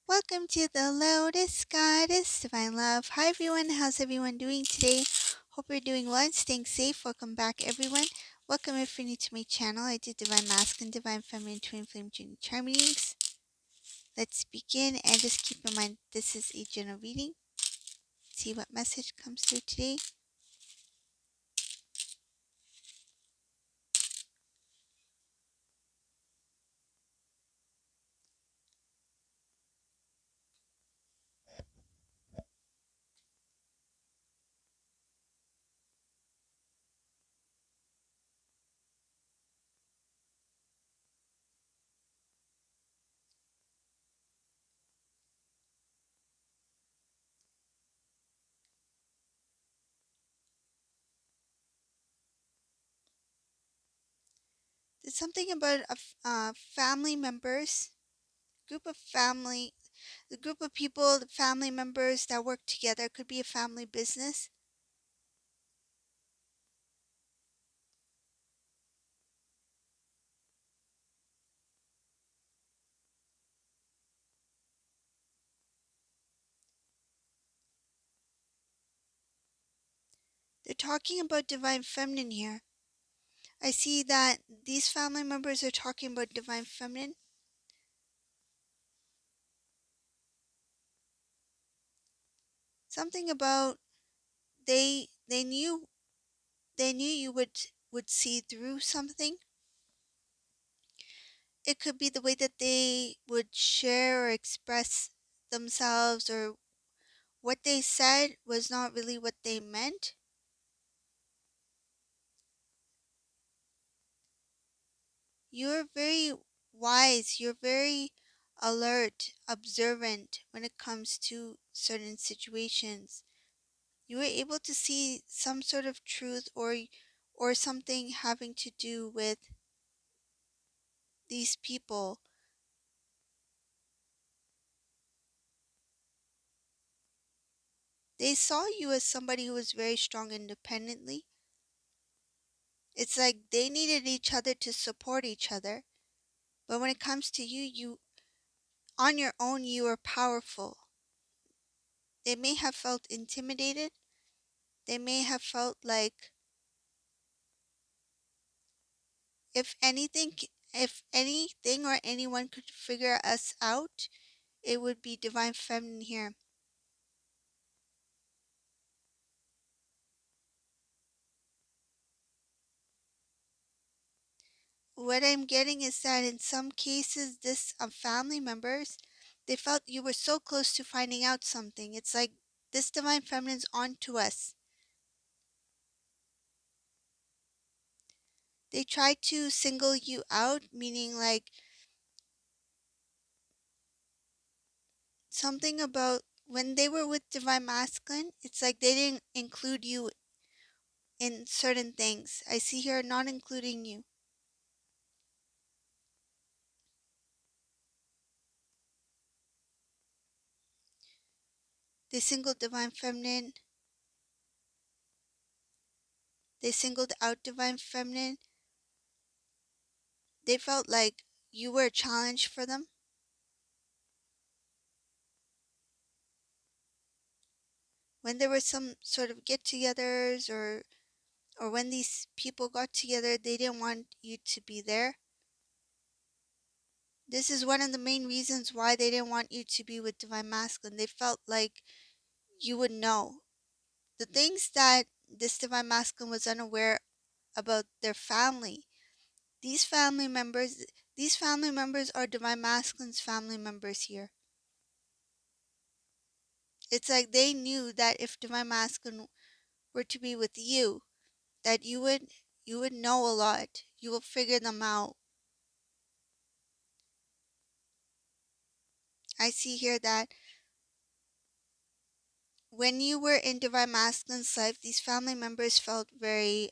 Welcome to the Lotus Goddess Divine Love. Hi everyone, how's everyone doing today? Hope you're doing well and staying safe. Welcome back everyone. Welcome if you're new to my channel. I do Divine Masculine, Divine Feminine, Twin Flame, Junior Charm readings. Let's begin and just keep in mind this is a general reading. See what message comes through today. It's something about family members, group of family, the group of people, the family members that work together. It could be a family business. They're talking about Divine Feminine here. I see that these family members are talking about Divine Feminine. Something about they knew you would see through something. It could be the way that they would share or express themselves, or what they said was not really what they meant. You're very wise, you're very alert, observant when it comes to certain situations. You were able to see some sort of truth, or something having to do with these people. They saw you as somebody who was very strong independently. It's like they needed each other to support each other. But when it comes to you, you on your own, you are powerful. They may have felt intimidated. They may have felt like if anything if anything or anyone could figure us out, it would be Divine Feminine here. What I'm getting is that in some cases, this family members, they felt you were so close to finding out something. It's like this Divine Feminine's onto us. They tried to single you out, meaning like something about when they were with Divine Masculine, it's like they didn't include you in certain things. I see here not including you. They singled Divine Feminine. They singled out Divine Feminine. They felt like you were a challenge for them. When there were some sort of get-togethers, or when these people got together, they didn't want you to be there. This is one of the main reasons why they didn't want you to be with Divine Masculine. They felt like you would know the things that this Divine Masculine was unaware about their family. These family members, these family members are Divine Masculine's family members here. It's like they knew that if Divine Masculine were to be with you, that you would know a lot. You will figure them out. I see here that when you were in Divine Masculine's life, these family members felt very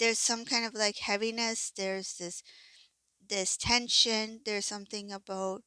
there's some kind of like heaviness, there's this tension, there's something about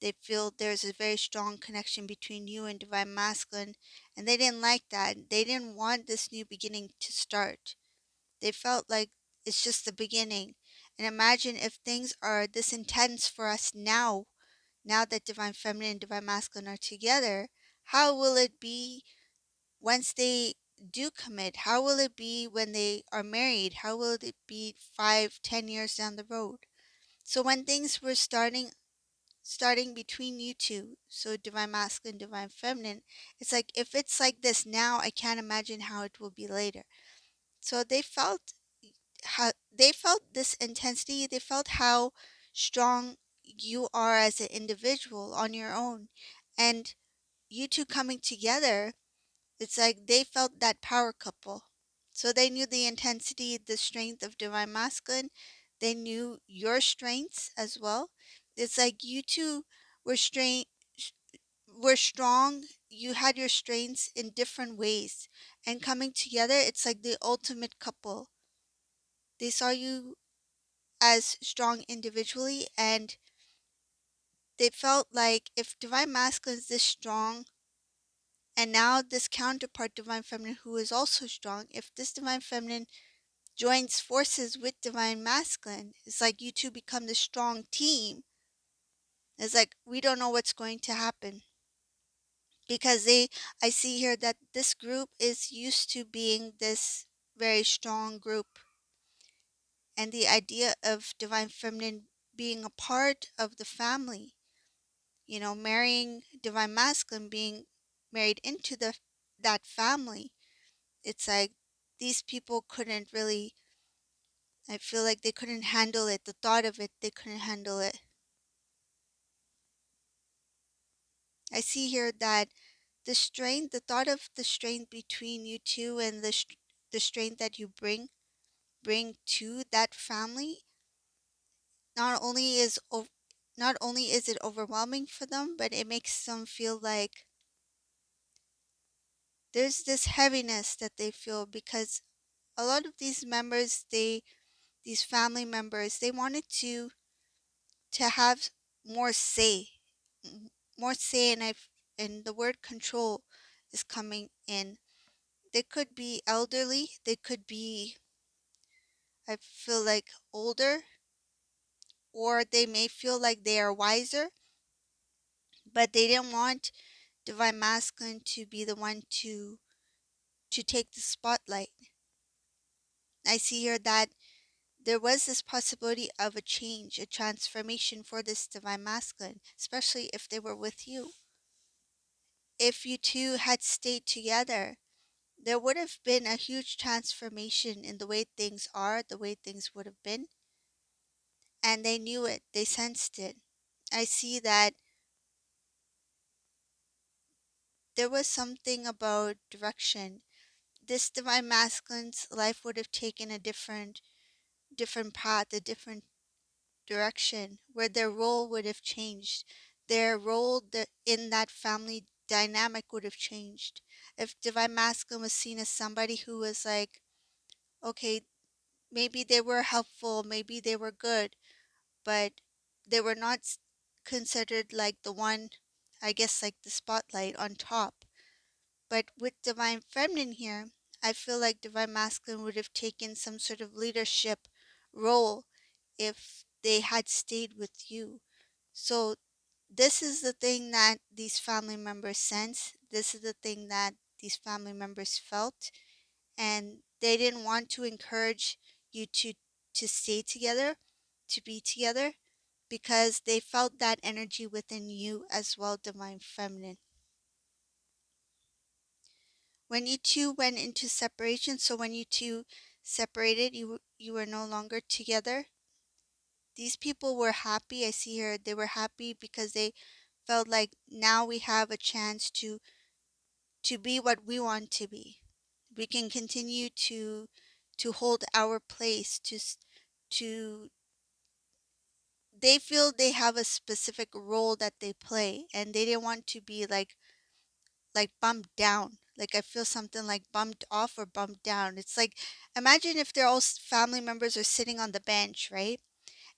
they feel there's a very strong connection between you and Divine Masculine, and they didn't like that. They didn't want this new beginning to start. They felt like it's just the beginning. And imagine if things are this intense for us now, now that divine feminine and divine masculine are together, how will it be once they do commit? How will it be when they are married? How will it be 5, 10 years down the road? So when things were starting between you two, so divine masculine, divine feminine, it's like if it's like this now, I can't imagine how it will be later. So they felt this intensity, they felt how strong you are as an individual on your own. And you two coming together, it's like they felt that power couple. So they knew the intensity, the strength of divine masculine. They knew your strengths as well. It's like you two were were strong. You had your strengths in different ways. And coming together, it's like the ultimate couple. They saw you as strong individually, and they felt like if divine masculine is this strong, and now this counterpart divine feminine who is also strong, if this divine feminine joins forces with divine masculine, it's like you two become the strong team. It's like we don't know what's going to happen, because I see here that this group is used to being this very strong group, and the idea of divine feminine being a part of the family, marrying divine masculine, being married into that family. It's like these people couldn't really, I feel like they couldn't handle it. The thought of it, they couldn't handle it. I see here that the thought of the strength between you two, and the strength that you bring to that family, not only is not only is it overwhelming for them, but it makes them feel like there's this heaviness that they feel, because a lot of these family members, they wanted to have more say, more say, and the word control is coming in. They could be elderly, they could be, I feel like, older, or they may feel like they are wiser, but they didn't want divine masculine to be the one to take the spotlight. I see here that there was this possibility of a change, a transformation for this divine masculine, especially if they were with you. If you two had stayed together, there would have been a huge transformation in the way things are, the way things would have been. And they knew it, they sensed it. I see that there was something about direction. This divine masculine's life would have taken a different path, a different direction, where their role would have changed. Their role in that family dynamic would have changed. If divine masculine was seen as somebody who was like, okay, maybe they were helpful, maybe they were good, but they were not considered like the one, I guess, like the spotlight on top. But with divine feminine here, I feel like divine masculine would have taken some sort of leadership role if they had stayed with you. So this is the thing that these family members sense. This is the thing that these family members felt, and they didn't want to encourage you to stay together, to be together, because they felt that energy within you as well, divine feminine. When you two went into separation, so when you two separated, you were no longer together. These people were happy. I see here they were happy because they felt like now we have a chance to be what we want to be. We can continue to hold our place, to they feel they have a specific role that they play, and they didn't want to be like bumped down. Like I feel something like bumped off or bumped down. It's like, imagine if they're all family members are sitting on the bench, right?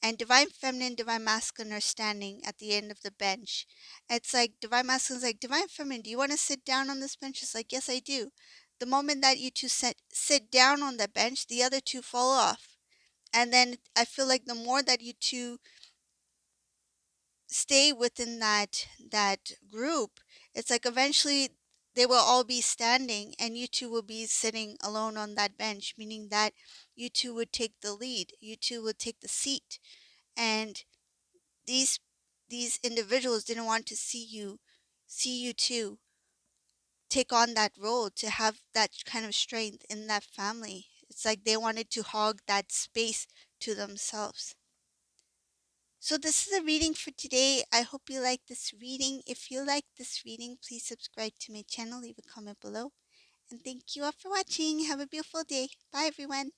And divine feminine, divine masculine are standing at the end of the bench. It's like divine masculine's like, divine feminine, do you want to sit down on this bench? It's like, yes, I do. The moment that you two sit down on the bench, the other two fall off. And then I feel like the more that you two stay within that group, it's like eventually they will all be standing and you two will be sitting alone on that bench, meaning that you two would take the lead, you two would take the seat. And these these individuals didn't want to see you two take on that role, to have that kind of strength in that family. It's like they wanted to hog that space to themselves. So this is a reading for today. I hope you like this reading. If you like this reading, please subscribe to my channel, leave a comment below. And thank you all for watching. Have a beautiful day. Bye everyone.